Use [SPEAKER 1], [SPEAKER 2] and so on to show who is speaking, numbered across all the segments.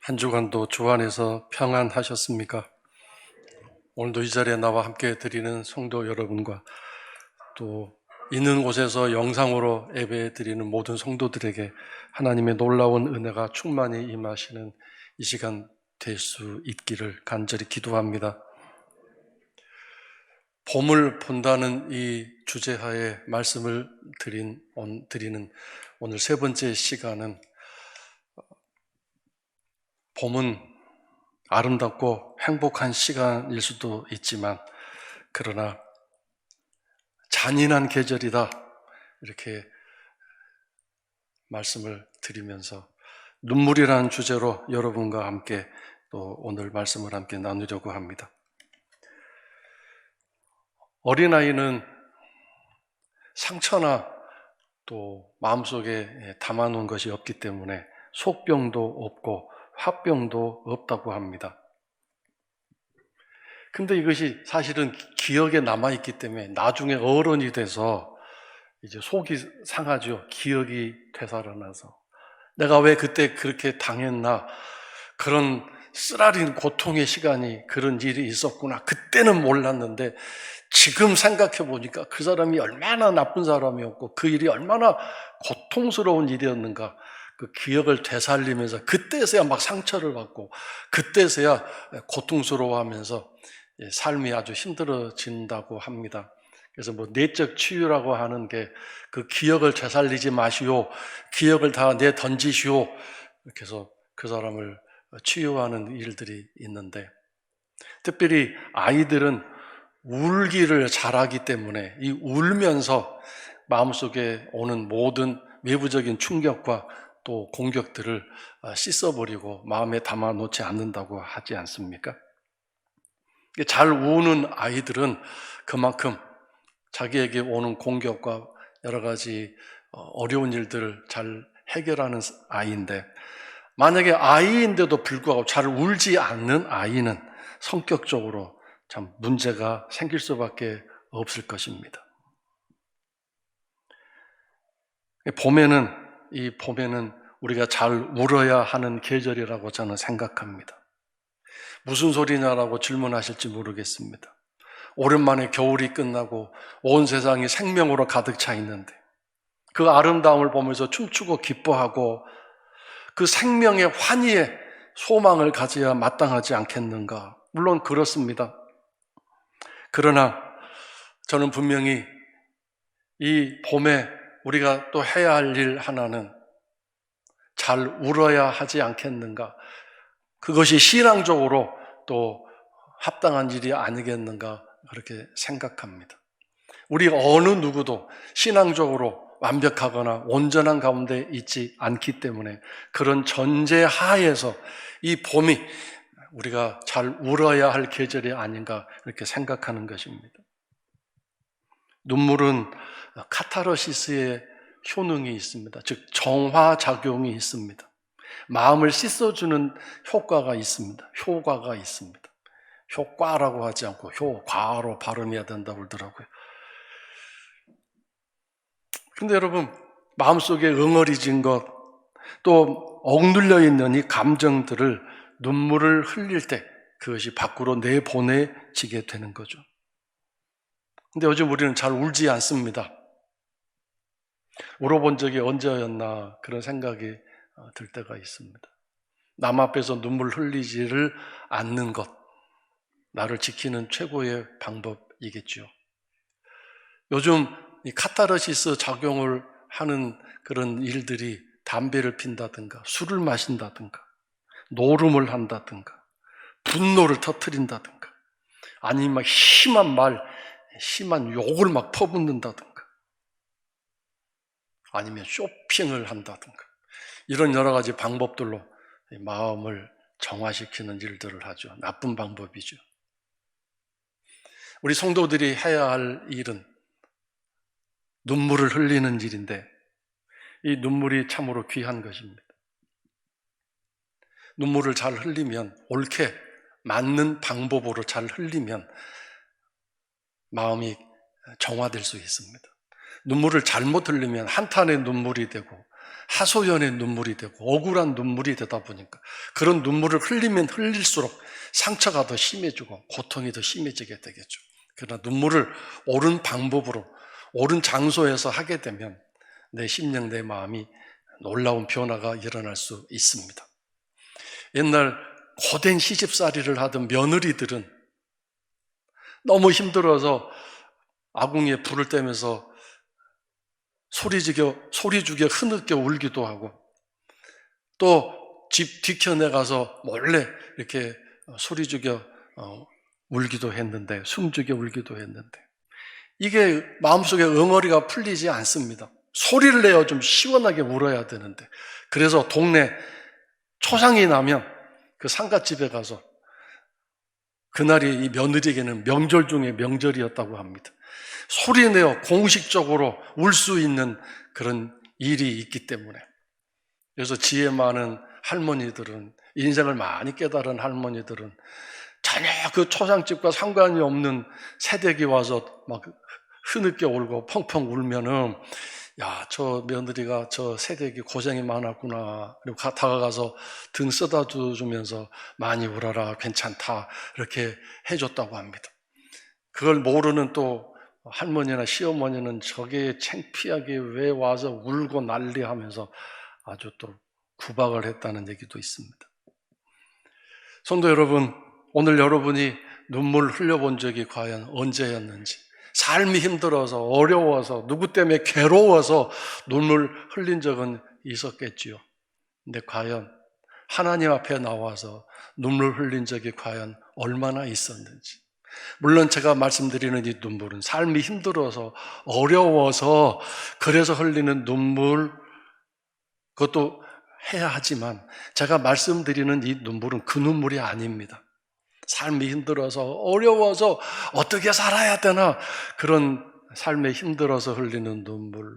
[SPEAKER 1] 한 주간도 주 안에서 평안하셨습니까? 오늘도 이 자리에 나와 함께 드리는 성도 여러분과 또 있는 곳에서 영상으로 예배 드리는 모든 성도들에게 하나님의 놀라운 은혜가 충만히 임하시는 이 시간 될 수 있기를 간절히 기도합니다. 봄을 본다는 이 주제하에 말씀을 드리는 오늘 세 번째 시간은 봄은 아름답고 행복한 시간일 수도 있지만 그러나 잔인한 계절이다 이렇게 말씀을 드리면서 눈물이라는 주제로 여러분과 함께 또 오늘 말씀을 함께 나누려고 합니다. 어린아이는 상처나 또 마음속에 담아놓은 것이 없기 때문에 속병도 없고 화병도 없다고 합니다. 근데 이것이 사실은 기억에 남아있기 때문에 나중에 어른이 돼서 이제 속이 상하죠. 기억이 되살아나서 내가 왜 그때 그렇게 당했나, 그런 쓰라린 고통의 시간이 그런 일이 있었구나. 그때는 몰랐는데 지금 생각해 보니까 그 사람이 얼마나 나쁜 사람이었고 그 일이 얼마나 고통스러운 일이었는가, 그 기억을 되살리면서 그때서야 막 상처를 받고 그때서야 고통스러워하면서 삶이 아주 힘들어진다고 합니다. 그래서 내적 치유라고 하는 게 그 기억을 되살리지 마시오, 기억을 다 내던지시오, 이렇게 해서 그 사람을 치유하는 일들이 있는데, 특별히 아이들은 울기를 잘하기 때문에 이 울면서 마음속에 오는 모든 외부적인 충격과 또 공격들을 씻어버리고 마음에 담아놓지 않는다고 하지 않습니까? 잘 우는 아이들은 그만큼 자기에게 오는 공격과 여러 가지 어려운 일들을 잘 해결하는 아이인데, 만약에 아이인데도 불구하고 잘 울지 않는 아이는 성격적으로 참 문제가 생길 수밖에 없을 것입니다. 봄에는 우리가 잘 울어야 하는 계절이라고 저는 생각합니다. 무슨 소리냐라고 질문하실지 모르겠습니다. 오랜만에 겨울이 끝나고 온 세상이 생명으로 가득 차 있는데 그 아름다움을 보면서 춤추고 기뻐하고 그 생명의 환희에 소망을 가져야 마땅하지 않겠는가? 물론 그렇습니다. 그러나 저는 분명히 이 봄에 우리가 또 해야 할 일 하나는 잘 울어야 하지 않겠는가? 그것이 신앙적으로 또 합당한 일이 아니겠는가 그렇게 생각합니다. 우리 어느 누구도 신앙적으로 완벽하거나 온전한 가운데 있지 않기 때문에 그런 전제 하에서 이 봄이 우리가 잘 울어야 할 계절이 아닌가 이렇게 생각하는 것입니다. 눈물은 카타르시스의 효능이 있습니다. 즉 정화작용이 있습니다. 마음을 씻어주는 효과가 있습니다. 효과가 있습니다. 효과라고 하지 않고 효과로 발음해야 된다고 그러더라고요. 근데 여러분, 마음속에 응어리진 것, 또 억눌려 있는 이 감정들을 눈물을 흘릴 때 그것이 밖으로 내보내지게 되는 거죠. 근데 요즘 우리는 잘 울지 않습니다. 울어본 적이 언제였나 그런 생각이 들 때가 있습니다. 남 앞에서 눈물 흘리지를 않는 것, 나를 지키는 최고의 방법이겠죠. 요즘 이 카타르시스 작용을 하는 그런 일들이 담배를 핀다든가 술을 마신다든가 노름을 한다든가 분노를 터뜨린다든가 아니면 막 심한 욕을 막 퍼붓는다든가 아니면 쇼핑을 한다든가 이런 여러 가지 방법들로 마음을 정화시키는 일들을 하죠. 나쁜 방법이죠. 우리 성도들이 해야 할 일은 눈물을 흘리는 일인데 이 눈물이 참으로 귀한 것입니다. 눈물을 잘 흘리면, 옳게 맞는 방법으로 잘 흘리면 마음이 정화될 수 있습니다. 눈물을 잘못 흘리면 한탄의 눈물이 되고 하소연의 눈물이 되고 억울한 눈물이 되다 보니까 그런 눈물을 흘리면 흘릴수록 상처가 더 심해지고 고통이 더 심해지게 되겠죠. 그러나 눈물을 옳은 방법으로 옳은 장소에서 하게 되면 내 심령, 내 마음이 놀라운 변화가 일어날 수 있습니다. 옛날 고된 시집살이를 하던 며느리들은 너무 힘들어서 아궁이에 불을 떼면서 소리 죽여 흐느껴 울기도 하고 또 집 뒤편에 가서 몰래 이렇게 소리 죽여 울기도 했는데, 숨 죽여 울기도 했는데 이게 마음속에 응어리가 풀리지 않습니다. 소리를 내어 좀 시원하게 울어야 되는데, 그래서 동네 초상이 나면 그 상갓집에 가서, 그날이 이 며느리에게는 명절 중에 명절이었다고 합니다. 소리내어 공식적으로 울 수 있는 그런 일이 있기 때문에. 그래서 지혜 많은 할머니들은, 인생을 많이 깨달은 할머니들은 전혀 그 초상집과 상관이 없는 새댁이 와서 막 흐느껴 울고 펑펑 울면은, 야, 저 며느리가, 저 새댁이 고생이 많았구나. 그리고 다가가서 등 쓰다주면서 많이 울어라, 괜찮다, 이렇게 해줬다고 합니다. 그걸 모르는 또 할머니나 시어머니는 저게 창피하게 왜 와서 울고 난리하면서 아주 또 구박을 했다는 얘기도 있습니다. 성도 여러분, 오늘 여러분이 눈물 흘려본 적이 과연 언제였는지, 삶이 힘들어서 어려워서 누구 때문에 괴로워서 눈물 흘린 적은 있었겠지요. 근데 과연 하나님 앞에 나와서 눈물 흘린 적이 과연 얼마나 있었는지. 물론 제가 말씀드리는 이 눈물은 삶이 힘들어서 어려워서 그래서 흘리는 눈물, 그것도 해야 하지만 제가 말씀드리는 이 눈물은 그 눈물이 아닙니다. 삶이 힘들어서 어려워서 어떻게 살아야 되나, 그런 삶에 힘들어서 흘리는 눈물,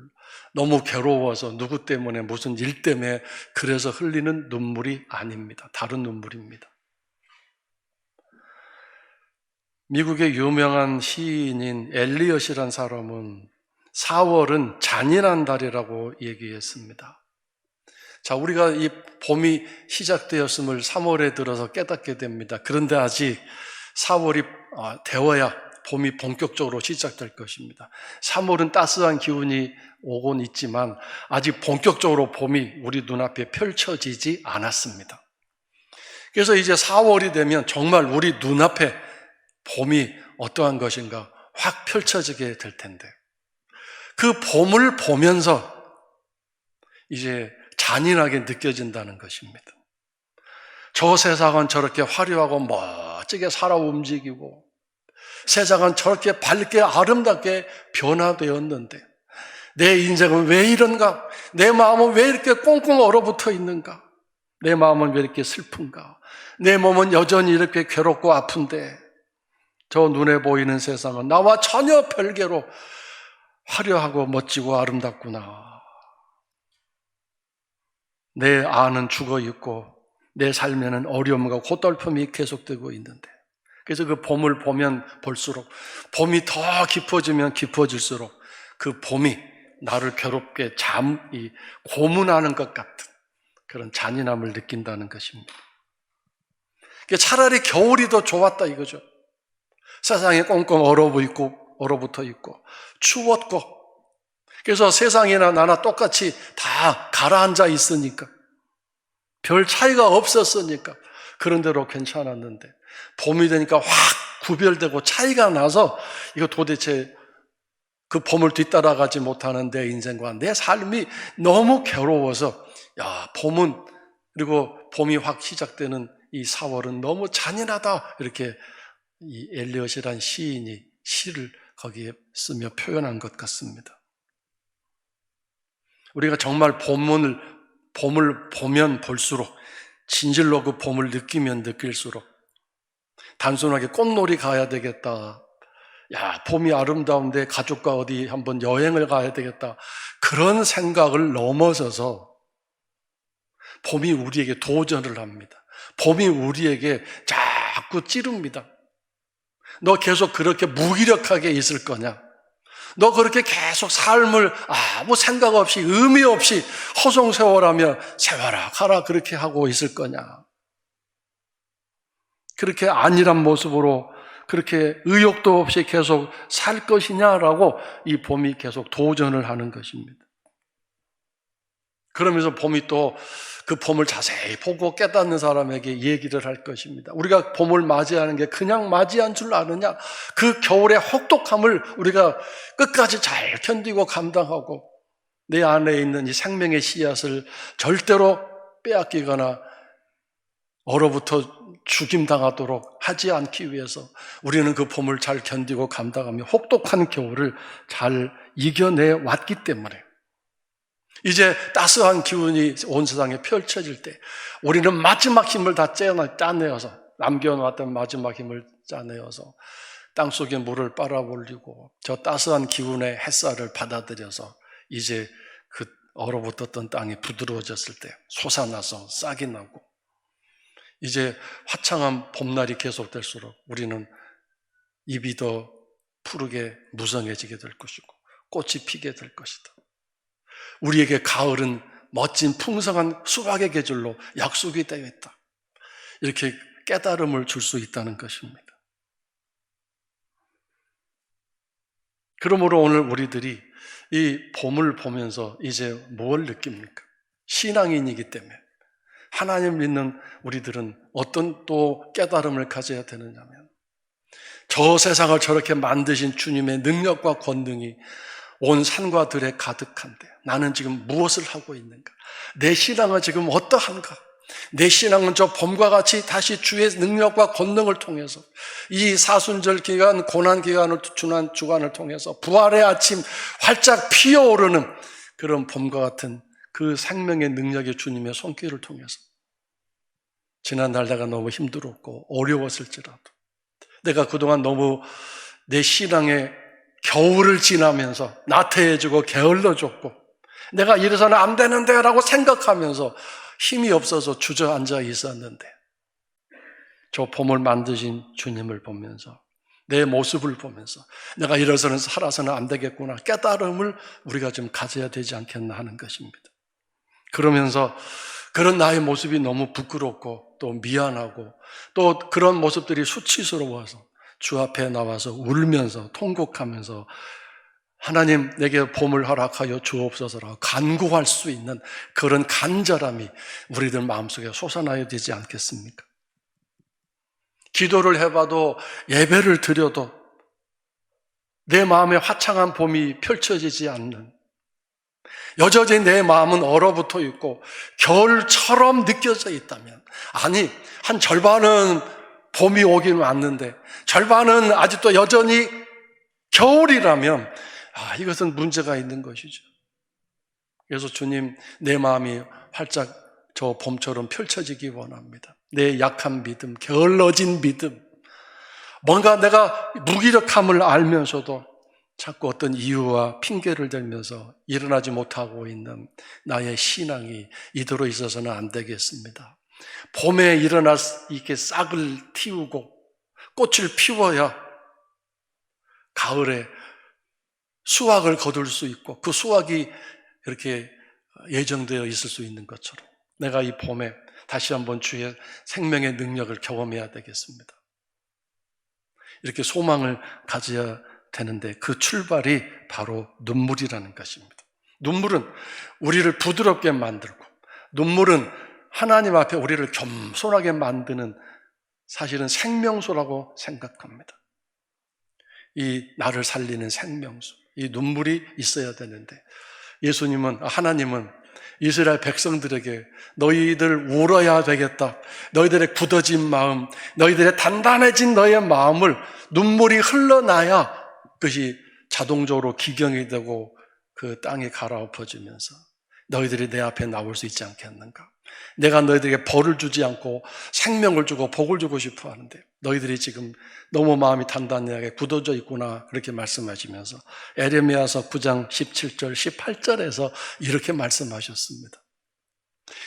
[SPEAKER 1] 너무 괴로워서 누구 때문에 무슨 일 때문에 그래서 흘리는 눈물이 아닙니다. 다른 눈물입니다. 미국의 유명한 시인인 엘리엇이란 사람은 4월은 잔인한 달이라고 얘기했습니다. 자, 우리가 이 봄이 시작되었음을 3월에 들어서 깨닫게 됩니다. 그런데 아직 4월이 되어야 봄이 본격적으로 시작될 것입니다. 3월은 따스한 기운이 오곤 있지만 아직 본격적으로 봄이 우리 눈앞에 펼쳐지지 않았습니다. 그래서 이제 4월이 되면 정말 우리 눈앞에 봄이 어떠한 것인가 확 펼쳐지게 될 텐데, 그 봄을 보면서 이제 잔인하게 느껴진다는 것입니다. 저 세상은 저렇게 화려하고 멋지게 살아 움직이고, 세상은 저렇게 밝게 아름답게 변화되었는데 내 인생은 왜 이런가? 내 마음은 왜 이렇게 꽁꽁 얼어붙어 있는가? 내 마음은 왜 이렇게 슬픈가? 내 몸은 여전히 이렇게 괴롭고 아픈데 저 눈에 보이는 세상은 나와 전혀 별개로 화려하고 멋지고 아름답구나. 내 안은 죽어 있고 내 삶에는 어려움과 고달픔이 계속되고 있는데, 그래서 그 봄을 보면 볼수록, 봄이 더 깊어지면 깊어질수록 그 봄이 나를 괴롭게 고문하는 것 같은 그런 잔인함을 느낀다는 것입니다. 차라리 겨울이 더 좋았다 이거죠. 세상에 꽁꽁 얼어붙어 있고 추웠고, 그래서 세상이나 나나 똑같이 다 가라앉아 있으니까, 별 차이가 없었으니까 그런 대로 괜찮았는데, 봄이 되니까 확 구별되고 차이가 나서 이거 도대체 그 봄을 뒤따라가지 못하는 내 인생과 내 삶이 너무 괴로워서, 야, 봄은, 그리고 봄이 확 시작되는 이 4월은 너무 잔인하다, 이렇게 이 엘리엇이란 시인이 시를 거기에 쓰며 표현한 것 같습니다. 우리가 정말 봄을 보면 볼수록, 진실로 그 봄을 느끼면 느낄수록, 단순하게 꽃놀이 가야 되겠다, 야, 봄이 아름다운데 가족과 어디 한번 여행을 가야 되겠다, 그런 생각을 넘어서서 봄이 우리에게 도전을 합니다. 봄이 우리에게 자꾸 찌릅니다. 너 계속 그렇게 무기력하게 있을 거냐? 너 그렇게 계속 삶을 아무 생각 없이 의미 없이 허송세월하며 세워라 가라 그렇게 하고 있을 거냐? 그렇게 안일한 모습으로 그렇게 의욕도 없이 계속 살 것이냐라고 이 봄이 계속 도전을 하는 것입니다. 그러면서 봄이 또 그 봄을 자세히 보고 깨닫는 사람에게 얘기를 할 것입니다. 우리가 봄을 맞이하는 게 그냥 맞이한 줄 아느냐? 그 겨울의 혹독함을 우리가 끝까지 잘 견디고 감당하고 내 안에 있는 이 생명의 씨앗을 절대로 빼앗기거나 얼어붙어 죽임당하도록 하지 않기 위해서 우리는 그 봄을 잘 견디고 감당하며 혹독한 겨울을 잘 이겨내 왔기 때문에 이제 따스한 기운이 온 세상에 펼쳐질 때 우리는 마지막 힘을 다 짜내어서 남겨놓았던 마지막 힘을 짜내어서 땅속에 물을 빨아올리고 저 따스한 기운의 햇살을 받아들여서 이제 그 얼어붙었던 땅이 부드러워졌을 때 솟아나서 싹이 나고 이제 화창한 봄날이 계속될수록 우리는 잎이 더 푸르게 무성해지게 될 것이고 꽃이 피게 될 것이다. 우리에게 가을은 멋진 풍성한 수확의 계절로 약속이 되어 있다. 이렇게 깨달음을 줄 수 있다는 것입니다. 그러므로 오늘 우리들이 이 봄을 보면서 이제 뭘 느낍니까? 신앙인이기 때문에 하나님 믿는 우리들은 어떤 또 깨달음을 가져야 되느냐면 저 세상을 저렇게 만드신 주님의 능력과 권능이 온 산과 들에 가득한데 나는 지금 무엇을 하고 있는가? 내 신앙은 지금 어떠한가? 내 신앙은 저 봄과 같이 다시 주의 능력과 권능을 통해서 이 사순절 기간, 고난 기간을 주간을 통해서 부활의 아침 활짝 피어오르는 그런 봄과 같은 그 생명의 능력의 주님의 손길을 통해서 지난날 내가 너무 힘들었고 어려웠을지라도 내가 그동안 너무 내 신앙의 겨울을 지나면서 나태해지고 게을러졌고 내가 이래서는 안 되는데 라고 생각하면서 힘이 없어서 주저앉아 있었는데 저 봄을 만드신 주님을 보면서 내 모습을 보면서 내가 이래서는 살아서는 안 되겠구나 깨달음을 우리가 좀 가져야 되지 않겠나 하는 것입니다. 그러면서 그런 나의 모습이 너무 부끄럽고 또 미안하고 또 그런 모습들이 수치스러워서 주 앞에 나와서 울면서 통곡하면서 하나님 내게 봄을 허락하여 주옵소서라고 간구할 수 있는 그런 간절함이 우리들 마음속에 솟아나야 되지 않겠습니까? 기도를 해봐도 예배를 드려도 내 마음에 화창한 봄이 펼쳐지지 않는 여전히 내 마음은 얼어붙어 있고 겨울처럼 느껴져 있다면 아니 한 절반은 봄이 오긴 왔는데 절반은 아직도 여전히 겨울이라면 이것은 문제가 있는 것이죠. 그래서 주님 내 마음이 활짝 저 봄처럼 펼쳐지기 원합니다. 내 약한 믿음, 게을러진 믿음 뭔가 내가 무기력함을 알면서도 자꾸 어떤 이유와 핑계를 대면서 일어나지 못하고 있는 나의 신앙이 이대로 있어서는 안 되겠습니다. 봄에 일어나 이렇게 싹을 틔우고 꽃을 피워야 가을에 수확을 거둘 수 있고 그 수확이 이렇게 예정되어 있을 수 있는 것처럼 내가 이 봄에 다시 한번 주의 생명의 능력을 경험해야 되겠습니다. 이렇게 소망을 가져야 되는데 그 출발이 바로 눈물이라는 것입니다. 눈물은 우리를 부드럽게 만들고 눈물은 하나님 앞에 우리를 겸손하게 만드는 사실은 생명수라고 생각합니다. 이 나를 살리는 생명수, 이 눈물이 있어야 되는데 하나님은 이스라엘 백성들에게 너희들 울어야 되겠다. 너희들의 굳어진 마음, 너희들의 단단해진 너의 마음을 눈물이 흘러나야 그것이 자동적으로 기경이 되고 그 땅에 갈아엎어지면서 너희들이 내 앞에 나올 수 있지 않겠는가? 내가 너희들에게 벌을 주지 않고 생명을 주고 복을 주고 싶어 하는데 너희들이 지금 너무 마음이 단단하게 굳어져 있구나 그렇게 말씀하시면서 에레미야서 9장 17절 18절에서 이렇게 말씀하셨습니다.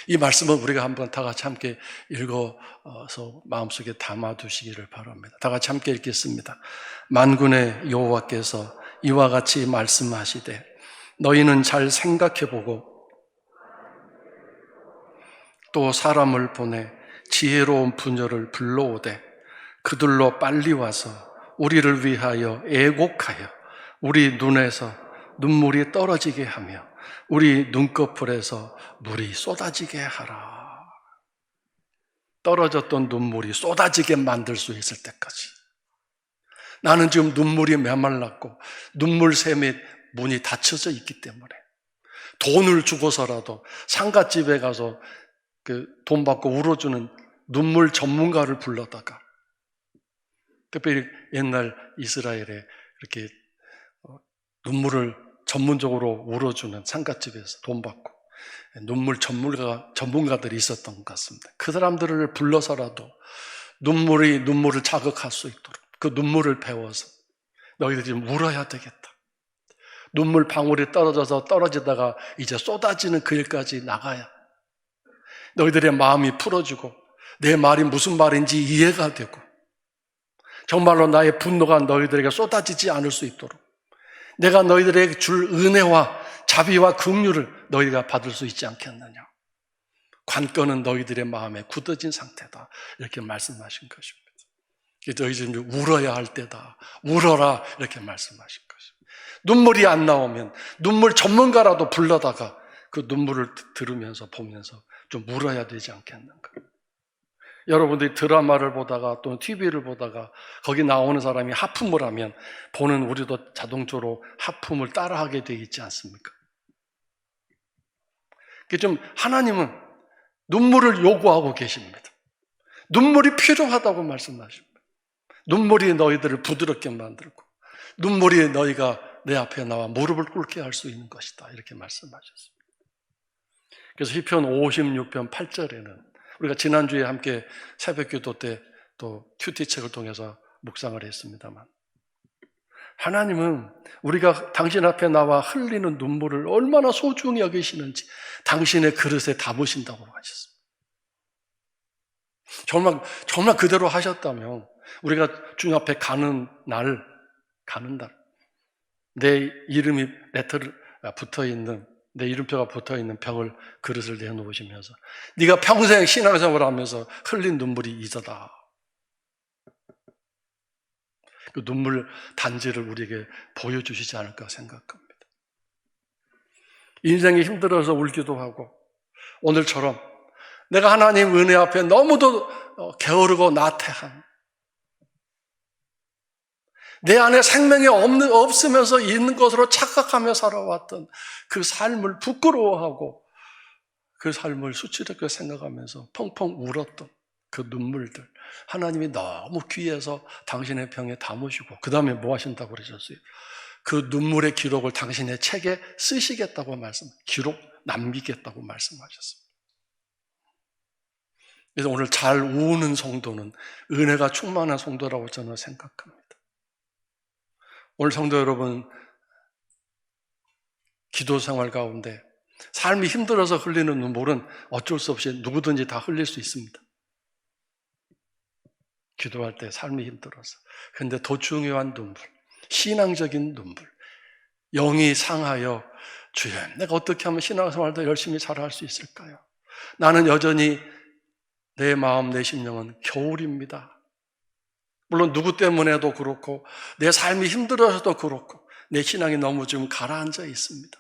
[SPEAKER 1] 이 말씀은 우리가 한번 다 같이 함께 읽어서 마음속에 담아두시기를 바랍니다. 다 같이 함께 읽겠습니다. 만군의 여호와께서 이와 같이 말씀하시되 너희는 잘 생각해보고 또 사람을 보내 지혜로운 부녀를 불러오되 그들로 빨리 와서 우리를 위하여 애곡하여 우리 눈에서 눈물이 떨어지게 하며 우리 눈꺼풀에서 물이 쏟아지게 하라. 떨어졌던 눈물이 쏟아지게 만들 수 있을 때까지. 나는 지금 눈물이 메말랐고 눈물샘에 문이 닫혀져 있기 때문에 돈을 주고서라도 상갓집에 가서 돈 받고 울어주는 눈물 전문가를 불러다가, 특별히 옛날 이스라엘에 이렇게 눈물을 전문적으로 울어주는 상갓집에서 돈 받고 눈물 전문가들이 있었던 것 같습니다. 그 사람들을 불러서라도 눈물을 자극할 수 있도록 그 눈물을 배워서 너희들이 좀 울어야 되겠다. 눈물 방울이 떨어지다가 이제 쏟아지는 그 일까지 나가야 너희들의 마음이 풀어지고 내 말이 무슨 말인지 이해가 되고 정말로 나의 분노가 너희들에게 쏟아지지 않을 수 있도록 내가 너희들에게 줄 은혜와 자비와 긍휼을 너희가 받을 수 있지 않겠느냐. 관건은 너희들의 마음에 굳어진 상태다. 이렇게 말씀하신 것입니다. 너희들이 울어야 할 때다. 울어라. 이렇게 말씀하신 것입니다. 눈물이 안 나오면 눈물 전문가라도 불러다가 그 눈물을 들으면서 보면서 좀 울어야 되지 않겠는가. 여러분들이 드라마를 보다가 또는 TV를 보다가 거기 나오는 사람이 하품을 하면 보는 우리도 자동적으로 하품을 따라하게 되어 있지 않습니까? 좀 하나님은 눈물을 요구하고 계십니다. 눈물이 필요하다고 말씀하십니다. 눈물이 너희들을 부드럽게 만들고 눈물이 너희가 내 앞에 나와 무릎을 꿇게 할 수 있는 것이다. 이렇게 말씀하셨습니다. 그래서 시편 56편 8절에는 우리가 지난주에 함께 새벽기도 때 또 큐티책을 통해서 묵상을 했습니다만 하나님은 우리가 당신 앞에 나와 흘리는 눈물을 얼마나 소중히 여기시는지 당신의 그릇에 담으신다고 하셨습니다. 정말 그대로 하셨다면 우리가 주님 앞에 가는 날 내 이름이 내 이름표가 붙어있는 병을 그릇을 내놓으시면서 네가 평생 신앙생활을 하면서 흘린 눈물이 이거다. 그 눈물 단지를 우리에게 보여주시지 않을까 생각합니다. 인생이 힘들어서 울기도 하고 오늘처럼 내가 하나님 은혜 앞에 너무도 게으르고 나태한 내 안에 생명이 없으면서 있는 것으로 착각하며 살아왔던 그 삶을 부끄러워하고 그 삶을 수치롭게 생각하면서 펑펑 울었던 그 눈물들 하나님이 너무 귀해서 당신의 병에 담으시고 그 다음에 뭐 하신다고 그러셨어요? 그 눈물의 기록을 당신의 책에 쓰시겠다고 기록 남기겠다고 말씀하셨습니다. 그래서 오늘 잘 우는 성도는 은혜가 충만한 성도라고 저는 생각합니다. 오늘 성도 여러분, 기도 생활 가운데 삶이 힘들어서 흘리는 눈물은 어쩔 수 없이 누구든지 다 흘릴 수 있습니다. 기도할 때 삶이 힘들어서. 그런데 더 중요한 눈물, 신앙적인 눈물, 영이 상하여 주여 내가 어떻게 하면 신앙생활 더 열심히 잘할 수 있을까요? 나는 여전히 내 마음, 내 심령은 겨울입니다. 물론 누구 때문에도 그렇고 내 삶이 힘들어서도 그렇고 내 신앙이 너무 지금 가라앉아 있습니다.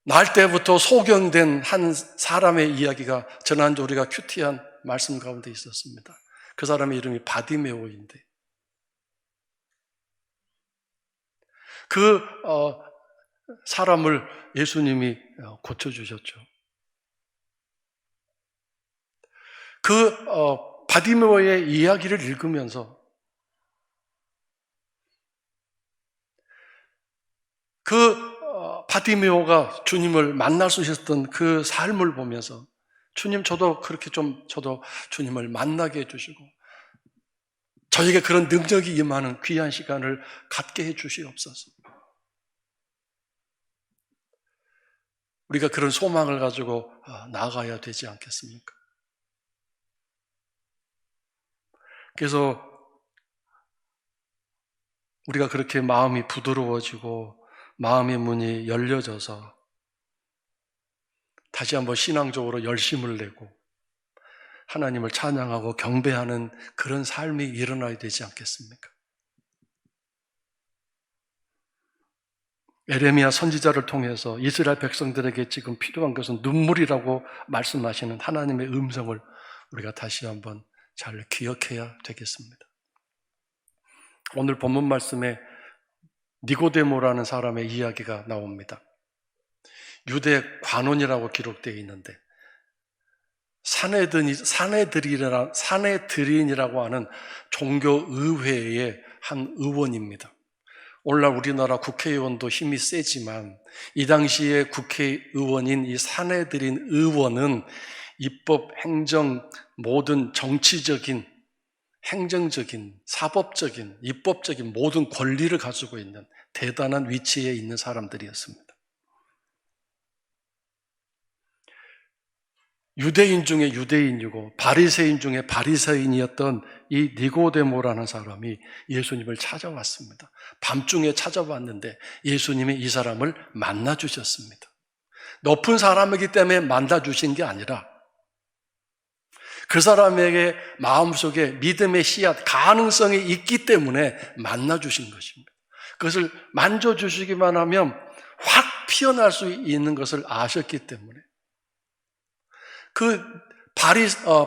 [SPEAKER 1] 날 때부터 소경된 한 사람의 이야기가 지난주 우리가 큐티한 말씀 가운데 있었습니다. 그 사람의 이름이 바디메오인데 그 사람을 예수님이 고쳐주셨죠. 그 바디메오의 이야기를 읽으면서 그 바디메오가 주님을 만날 수 있었던 그 삶을 보면서 주님 저도 주님을 만나게 해주시고 저에게 그런 능력이 임하는 귀한 시간을 갖게 해주시옵소서. 우리가 그런 소망을 가지고 나아가야 되지 않겠습니까? 그래서 우리가 그렇게 마음이 부드러워지고 마음의 문이 열려져서 다시 한번 신앙적으로 열심을 내고 하나님을 찬양하고 경배하는 그런 삶이 일어나야 되지 않겠습니까? 에레미야 선지자를 통해서 이스라엘 백성들에게 지금 필요한 것은 눈물이라고 말씀하시는 하나님의 음성을 우리가 다시 한번 잘 기억해야 되겠습니다. 오늘 본문 말씀에 니고데모라는 사람의 이야기가 나옵니다. 유대 관원이라고 기록되어 있는데 사내들인이라고 하는 종교의회의 한 의원입니다. 오늘날 우리나라 국회의원도 힘이 세지만 이 당시에 국회의원인 이 사내들인 의원은 입법, 행정, 모든 정치적인, 행정적인, 사법적인, 입법적인 모든 권리를 가지고 있는 대단한 위치에 있는 사람들이었습니다. 유대인 중에 유대인이고 바리새인 중에 바리새인이었던 이 니고데모라는 사람이 예수님을 찾아왔습니다. 밤중에 찾아왔는데 예수님이 이 사람을 만나 주셨습니다. 높은 사람이기 때문에 만나 주신 게 아니라 그 사람에게 마음속에 믿음의 씨앗, 가능성이 있기 때문에 만나 주신 것입니다. 그것을 만져주시기만 하면 확 피어날 수 있는 것을 아셨기 때문에 그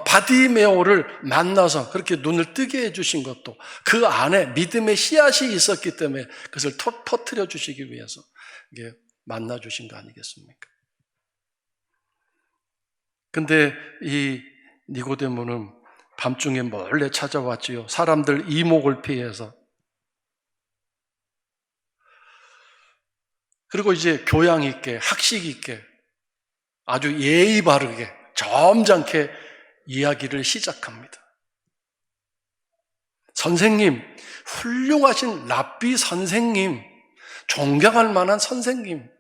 [SPEAKER 1] 바디메오를 만나서 그렇게 눈을 뜨게 해주신 것도 그 안에 믿음의 씨앗이 있었기 때문에 그것을 터뜨려 주시기 위해서 이게 만나 주신 거 아니겠습니까? 근데 이 니고데모는 밤중에 몰래 찾아왔지요. 사람들 이목을 피해서. 그리고 이제 교양 있게, 학식 있게, 아주 예의 바르게 점잖게 이야기를 시작합니다. 선생님, 훌륭하신 랍비 선생님, 존경할 만한 선생님,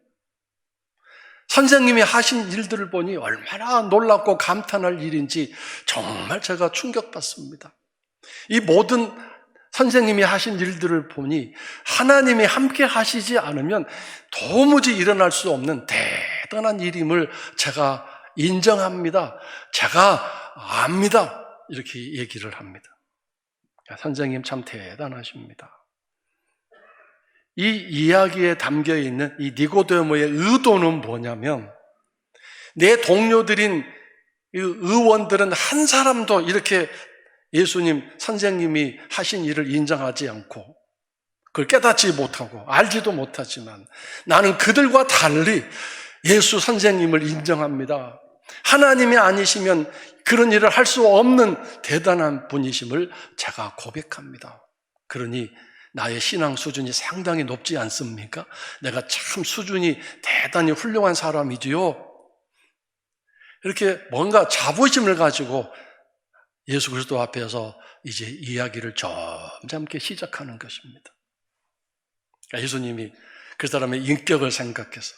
[SPEAKER 1] 선생님이 하신 일들을 보니 얼마나 놀랍고 감탄할 일인지 정말 제가 충격받습니다. 이 모든 선생님이 하신 일들을 보니 하나님이 함께 하시지 않으면 도무지 일어날 수 없는 대단한 일임을 제가 인정합니다. 제가 압니다. 이렇게 얘기를 합니다. 선생님 참 대단하십니다. 이 이야기에 담겨 있는 이 니고데모의 의도는 뭐냐면 내 동료들인 의원들은 한 사람도 이렇게 예수님, 선생님이 하신 일을 인정하지 않고 그걸 깨닫지 못하고 알지도 못하지만 나는 그들과 달리 예수 선생님을 인정합니다. 하나님이 아니시면 그런 일을 할 수 없는 대단한 분이심을 제가 고백합니다. 그러니 나의 신앙 수준이 상당히 높지 않습니까? 내가 참 수준이 대단히 훌륭한 사람이지요. 이렇게 뭔가 자부심을 가지고 예수 그리스도 앞에서 이제 이야기를 점잖게 시작하는 것입니다. 예수님이 그 사람의 인격을 생각해서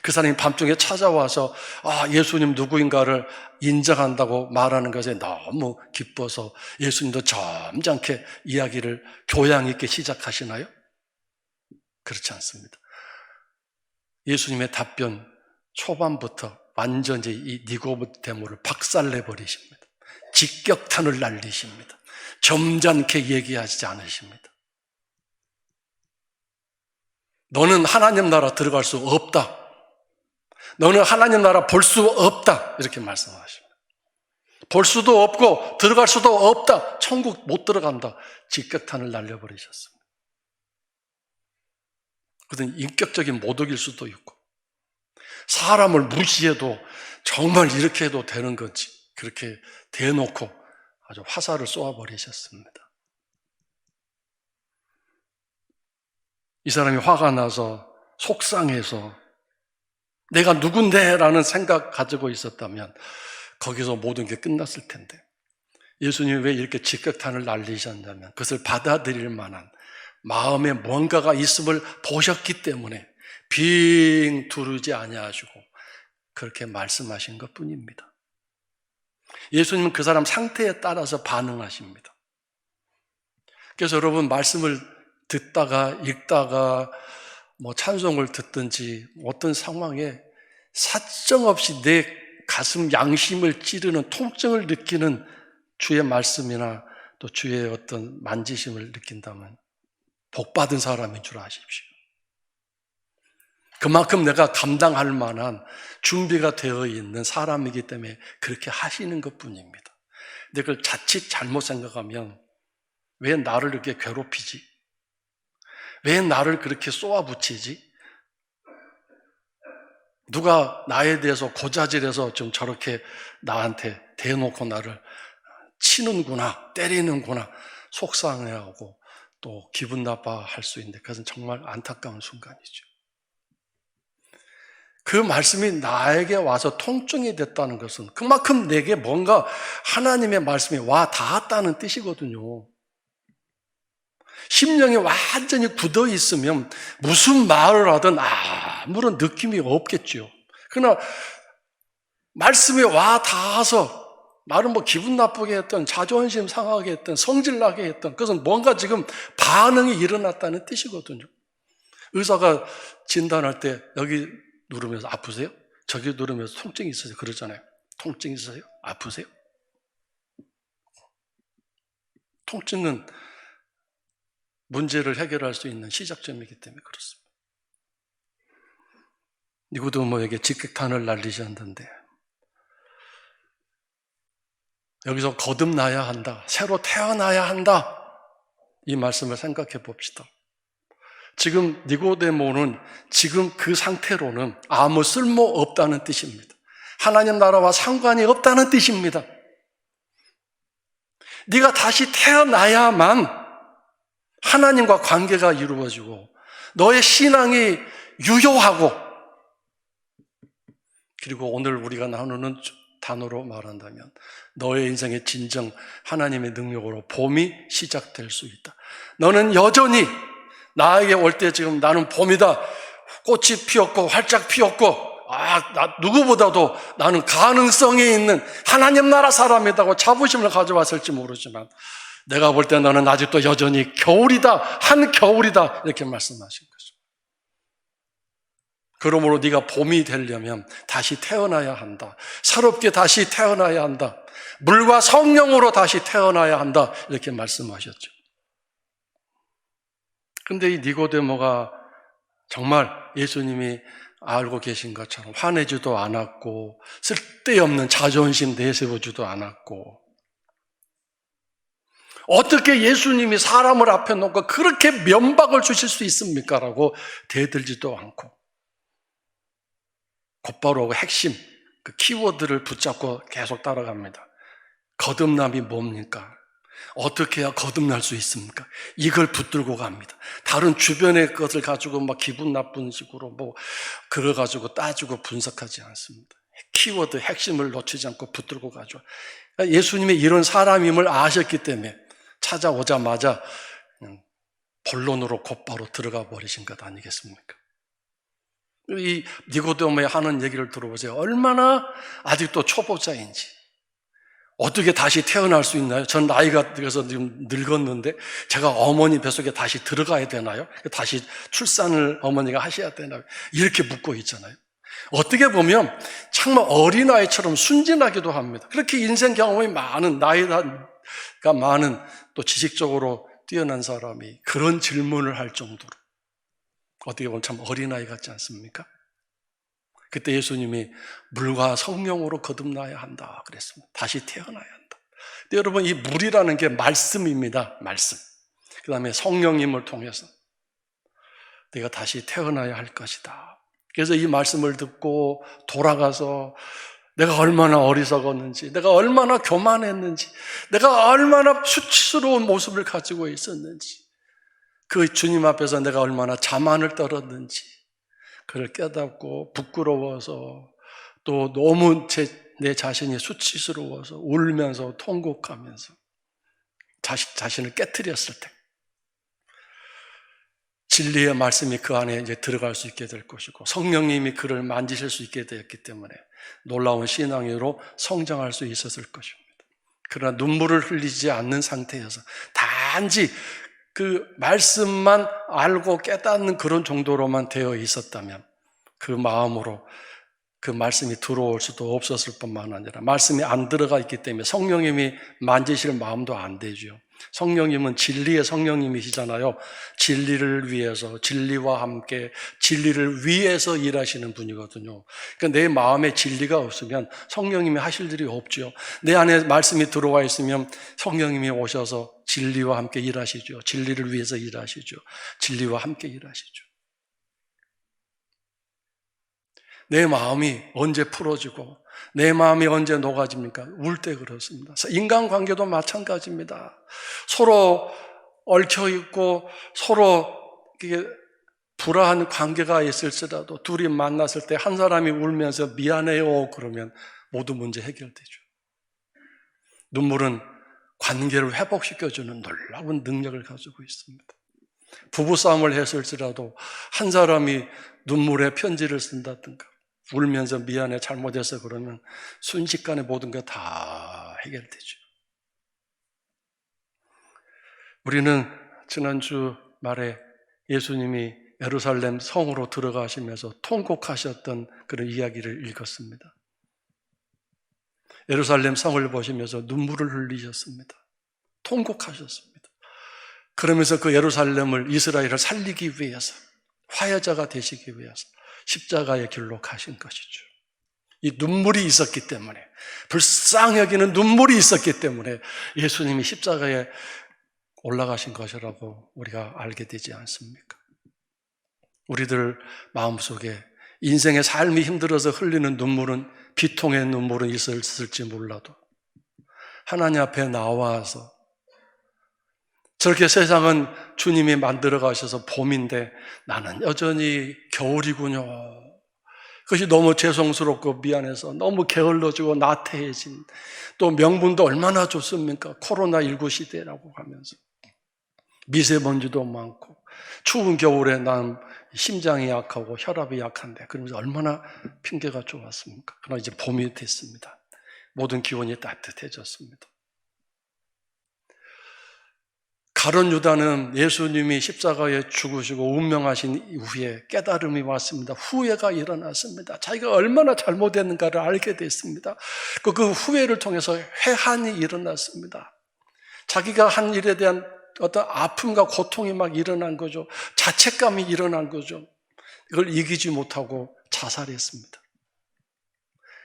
[SPEAKER 1] 그 사람이 밤중에 찾아와서 예수님 누구인가를 인정한다고 말하는 것에 너무 기뻐서 예수님도 점잖게 이야기를 교양 있게 시작하시나요? 그렇지 않습니다. 예수님의 답변 초반부터 완전히 이 니고데모를 박살내버리십니다. 직격탄을 날리십니다. 점잖게 얘기하지 않으십니다. 너는 하나님 나라 들어갈 수 없다. 너는 하나님 나라 볼 수 없다. 이렇게 말씀하십니다. 볼 수도 없고 들어갈 수도 없다. 천국 못 들어간다. 직격탄을 날려버리셨습니다. 그것은 인격적인 모독일 수도 있고 사람을 무시해도 정말 이렇게 해도 되는 건지 그렇게 대놓고 아주 화살을 쏘아버리셨습니다. 이 사람이 화가 나서 속상해서 내가 누군데? 라는 생각 가지고 있었다면 거기서 모든 게 끝났을 텐데 예수님이 왜 이렇게 직격탄을 날리셨냐면 그것을 받아들일 만한 마음에 뭔가가 있음을 보셨기 때문에 빙 두르지 아니하시고 그렇게 말씀하신 것뿐입니다. 예수님은 그 사람 상태에 따라서 반응하십니다. 그래서 여러분 말씀을 듣다가 읽다가 찬송을 듣든지 어떤 상황에 사정없이 내 가슴 양심을 찌르는 통증을 느끼는 주의 말씀이나 또 주의 어떤 만지심을 느낀다면 복받은 사람인 줄 아십시오. 그만큼 내가 감당할 만한 준비가 되어 있는 사람이기 때문에 그렇게 하시는 것뿐입니다. 근데 그걸 자칫 잘못 생각하면 왜 나를 이렇게 괴롭히지? 왜 나를 그렇게 쏘아붙이지? 누가 나에 대해서 고자질해서 좀 저렇게 나한테 대놓고 나를 치는구나, 때리는구나, 속상해하고 또 기분 나빠할 수 있는데 그것은 정말 안타까운 순간이죠. 그 말씀이 나에게 와서 통증이 됐다는 것은 그만큼 내게 뭔가 하나님의 말씀이 와 닿았다는 뜻이거든요. 심령이 완전히 굳어 있으면 무슨 말을 하든 아무런 느낌이 없겠죠. 그러나 말씀이 와 닿아서 나를 기분 나쁘게 했던, 자존심 상하게 했던, 성질 나게 했던 그것은 뭔가 지금 반응이 일어났다는 뜻이거든요. 의사가 진단할 때 여기 누르면서 아프세요? 저기 누르면서 통증이 있으세요? 그러잖아요. 통증이 있으세요? 아프세요? 통증은 문제를 해결할 수 있는 시작점이기 때문에 그렇습니다. 니고데모에게 직격탄을 날리셨는데 여기서 거듭나야 한다, 새로 태어나야 한다, 이 말씀을 생각해 봅시다. 지금 니고데모는 지금 그 상태로는 아무 쓸모 없다는 뜻입니다. 하나님 나라와 상관이 없다는 뜻입니다. 네가 다시 태어나야만 하나님과 관계가 이루어지고 너의 신앙이 유효하고, 그리고 오늘 우리가 나누는 단어로 말한다면 너의 인생의 진정 하나님의 능력으로 봄이 시작될 수 있다. 너는 여전히 나에게 올 때 지금 나는 봄이다, 꽃이 피었고 활짝 피었고 나 누구보다도 나는 가능성이 있는 하나님 나라 사람이라고 자부심을 가져왔을지 모르지만 내가 볼 때 너는 아직도 여전히 겨울이다, 한겨울이다, 이렇게 말씀하신 거죠. 그러므로 네가 봄이 되려면 다시 태어나야 한다, 새롭게 다시 태어나야 한다, 물과 성령으로 다시 태어나야 한다, 이렇게 말씀하셨죠. 근데 이 니고데모가 정말 예수님이 알고 계신 것처럼 화내지도 않았고 쓸데없는 자존심 내세우지도 않았고, 어떻게 예수님이 사람을 앞에 놓고 그렇게 면박을 주실 수 있습니까? 라고 대들지도 않고 곧바로 핵심 그 키워드를 붙잡고 계속 따라갑니다. 거듭남이 뭡니까? 어떻게 해야 거듭날 수 있습니까? 이걸 붙들고 갑니다. 다른 주변의 것을 가지고 기분 나쁜 식으로 그래가지고 따지고 분석하지 않습니다. 키워드 핵심을 놓치지 않고 붙들고 가죠. 예수님이 이런 사람임을 아셨기 때문에 찾아오자마자 본론으로 곧바로 들어가 버리신 것 아니겠습니까? 이 니고데모의 하는 얘기를 들어보세요. 얼마나 아직도 초보자인지. 어떻게 다시 태어날 수 있나요? 전 나이가 들어서 지금 늙었는데 제가 어머니 뱃속에 다시 들어가야 되나요? 다시 출산을 어머니가 하셔야 되나요? 이렇게 묻고 있잖아요. 어떻게 보면 정말 어린아이처럼 순진하기도 합니다. 그렇게 인생 경험이 많은, 나이가 많은, 또 지식적으로 뛰어난 사람이 그런 질문을 할 정도로 어떻게 보면 참 어린아이 같지 않습니까? 그때 예수님이 물과 성령으로 거듭나야 한다 그랬습니다. 다시 태어나야 한다. 근데 여러분, 이 물이라는 게 말씀입니다. 말씀. 그 다음에 성령님을 통해서 내가 다시 태어나야 할 것이다. 그래서 이 말씀을 듣고 돌아가서 내가 얼마나 어리석었는지, 내가 얼마나 교만했는지, 내가 얼마나 수치스러운 모습을 가지고 있었는지, 그 주님 앞에서 내가 얼마나 자만을 떨었는지 그걸 깨닫고 부끄러워서 또 너무 내 자신이 수치스러워서 울면서 통곡하면서 자신을 깨트렸을 때 진리의 말씀이 그 안에 이제 들어갈 수 있게 될 것이고 성령님이 그를 만지실 수 있게 되었기 때문에 놀라운 신앙으로 성장할 수 있었을 것입니다. 그러나 눈물을 흘리지 않는 상태여서 단지 그 말씀만 알고 깨닫는 그런 정도로만 되어 있었다면 그 마음으로 그 말씀이 들어올 수도 없었을 뿐만 아니라 말씀이 안 들어가 있기 때문에 성령님이 만지실 마음도 안 되죠. 성령님은 진리의 성령님이시잖아요. 진리를 위해서, 진리와 함께 진리를 위해서 일하시는 분이거든요. 그러니까 내 마음에 진리가 없으면 성령님이 하실 일이 없죠. 내 안에 말씀이 들어와 있으면 성령님이 오셔서 진리와 함께 일하시죠. 진리를 위해서 일하시죠. 진리와 함께 일하시죠. 내 마음이 언제 풀어지고 내 마음이 언제 녹아집니까? 울 때 그렇습니다. 인간관계도 마찬가지입니다. 서로 얽혀있고 서로 이게 불화한 관계가 있을지라도 둘이 만났을 때 한 사람이 울면서 미안해요 그러면 모든 문제 해결되죠. 눈물은 관계를 회복시켜주는 놀라운 능력을 가지고 있습니다. 부부싸움을 했을지라도 한 사람이 눈물에 편지를 쓴다든가 울면서 미안해 잘못해서 그러면 순식간에 모든 게 다 해결되죠. 우리는 지난주 말에 예수님이 예루살렘 성으로 들어가시면서 통곡하셨던 그런 이야기를 읽었습니다. 예루살렘 성을 보시면서 눈물을 흘리셨습니다. 통곡하셨습니다. 그러면서 그 예루살렘을 이스라엘을 살리기 위해서 화해자가 되시기 위해서 십자가의 길로 가신 것이죠. 이 눈물이 있었기 때문에 불쌍히 여기는 눈물이 있었기 때문에 예수님이 십자가에 올라가신 것이라고 우리가 알게 되지 않습니까? 우리들 마음속에 인생의 삶이 힘들어서 흘리는 눈물은 비통의 눈물은 있었을지 몰라도 하나님 앞에 나와서 저렇게 세상은 주님이 만들어 가셔서 봄인데 나는 여전히 겨울이군요. 그것이 너무 죄송스럽고 미안해서 너무 게을러지고 나태해진 또 명분도 얼마나 좋습니까? 코로나19 시대라고 하면서 미세먼지도 많고 추운 겨울에 난 심장이 약하고 혈압이 약한데 그러면서 얼마나 핑계가 좋았습니까? 그러나 이제 봄이 됐습니다. 모든 기온이 따뜻해졌습니다. 가룟 유다는 예수님이 십자가에 죽으시고 운명하신 이후에 깨달음이 왔습니다. 후회가 일어났습니다. 자기가 얼마나 잘못했는가를 알게 됐습니다. 그 후회를 통해서 회한이 일어났습니다. 자기가 한 일에 대한 어떤 아픔과 고통이 막 일어난 거죠. 자책감이 일어난 거죠. 이걸 이기지 못하고 자살했습니다.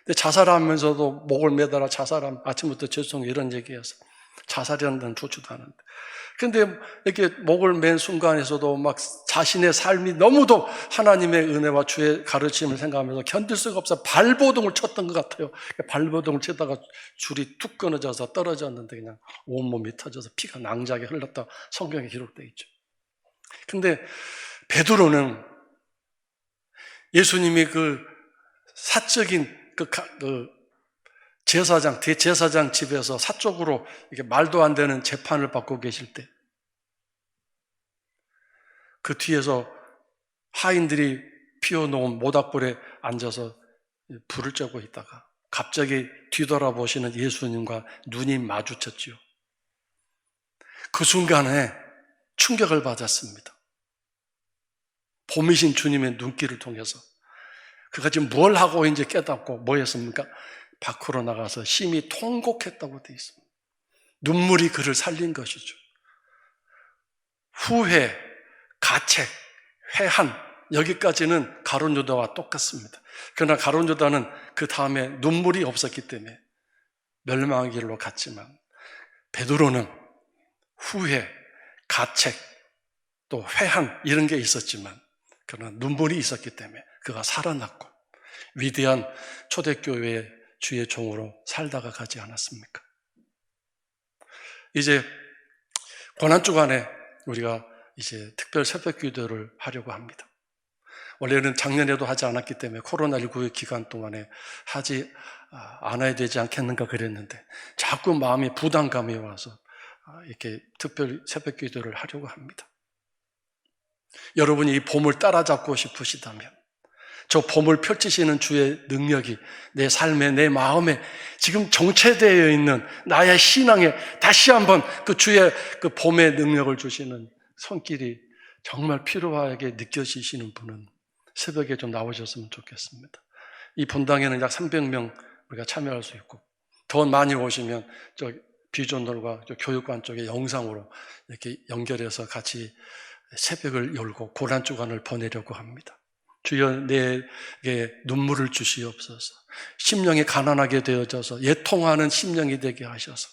[SPEAKER 1] 근데 자살하면서도 목을 매달아 아침부터 죄송해요 이런 얘기해서 자살이라는 데는 좋지도 않은데 근데 이렇게 목을 맨 순간에서도 막 자신의 삶이 너무도 하나님의 은혜와 주의 가르침을 생각하면서 견딜 수가 없어 발버둥을 쳤던 것 같아요. 발버둥을 치다가 줄이 툭 끊어져서 떨어졌는데 그냥 온몸이 터져서 피가 낭자하게 흘렀다 성경에 기록되어 있죠. 근데 베드로는 예수님이 그 사적인 대제사장 집에서 사적으로 이렇게 말도 안 되는 재판을 받고 계실 때 그 뒤에서 하인들이 피워놓은 모닥불에 앉아서 불을 쬐고 있다가 갑자기 뒤돌아보시는 예수님과 눈이 마주쳤죠. 그 순간에 충격을 받았습니다. 봄이신 주님의 눈길을 통해서 그가 지금 뭘 하고 이제 깨닫고 뭐 했습니까? 밖으로 나가서 심히 통곡했다고 되어 있습니다. 눈물이 그를 살린 것이죠. 후회, 가책, 회한 여기까지는 가룟 유다와 똑같습니다. 그러나 가룟 유다는 그 다음에 눈물이 없었기 때문에 멸망의 길로 갔지만 베드로는 후회, 가책, 또 회한 이런 게 있었지만 그러나 눈물이 있었기 때문에 그가 살아났고 위대한 초대교회의 주의 종으로 살다가 가지 않았습니까? 이제 고난주간에 우리가 이제 특별 새벽기도를 하려고 합니다. 원래는 작년에도 하지 않았기 때문에 코로나19의 기간 동안에 하지 않아야 되지 않겠는가 그랬는데 자꾸 마음에 부담감이 와서 이렇게 특별 새벽기도를 하려고 합니다. 여러분이 이 봄을 따라잡고 싶으시다면 저 봄을 펼치시는 주의 능력이 내 삶에 내 마음에 지금 정체되어 있는 나의 신앙에 다시 한번 그 주의 그 봄의 능력을 주시는 손길이 정말 필요하게 느껴지시는 분은 새벽에 좀 나오셨으면 좋겠습니다. 이 본당에는 약 300명 우리가 참여할 수 있고, 더 많이 오시면 저 비전들과 교육관 쪽에 영상으로 이렇게 연결해서 같이 새벽을 열고 고난 주간을 보내려고 합니다. 주여 내게 눈물을 주시옵소서. 심령이 가난하게 되어져서 애통하는 심령이 되게 하셔서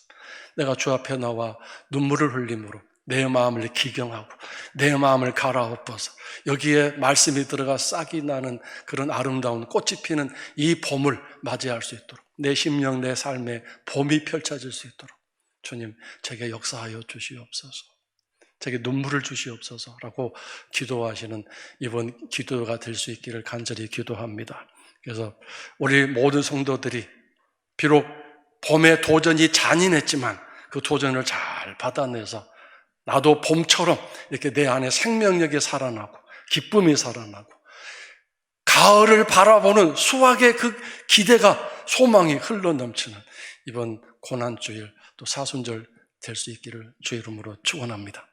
[SPEAKER 1] 내가 주 앞에 나와 눈물을 흘림으로 내 마음을 기경하고 내 마음을 갈아엎어서 여기에 말씀이 들어가 싹이 나는 그런 아름다운 꽃이 피는 이 봄을 맞이할 수 있도록 내 심령 내 삶에 봄이 펼쳐질 수 있도록 주님 제게 역사하여 주시옵소서. 제게 눈물을 주시옵소서라고 기도하시는 이번 기도가 될 수 있기를 간절히 기도합니다. 그래서 우리 모든 성도들이 비록 봄의 도전이 잔인했지만 그 도전을 잘 받아내서 나도 봄처럼 이렇게 내 안에 생명력이 살아나고 기쁨이 살아나고 가을을 바라보는 수확의 그 기대가 소망이 흘러넘치는 이번 고난주일 또 사순절 될 수 있기를 주의 이름으로 축원합니다.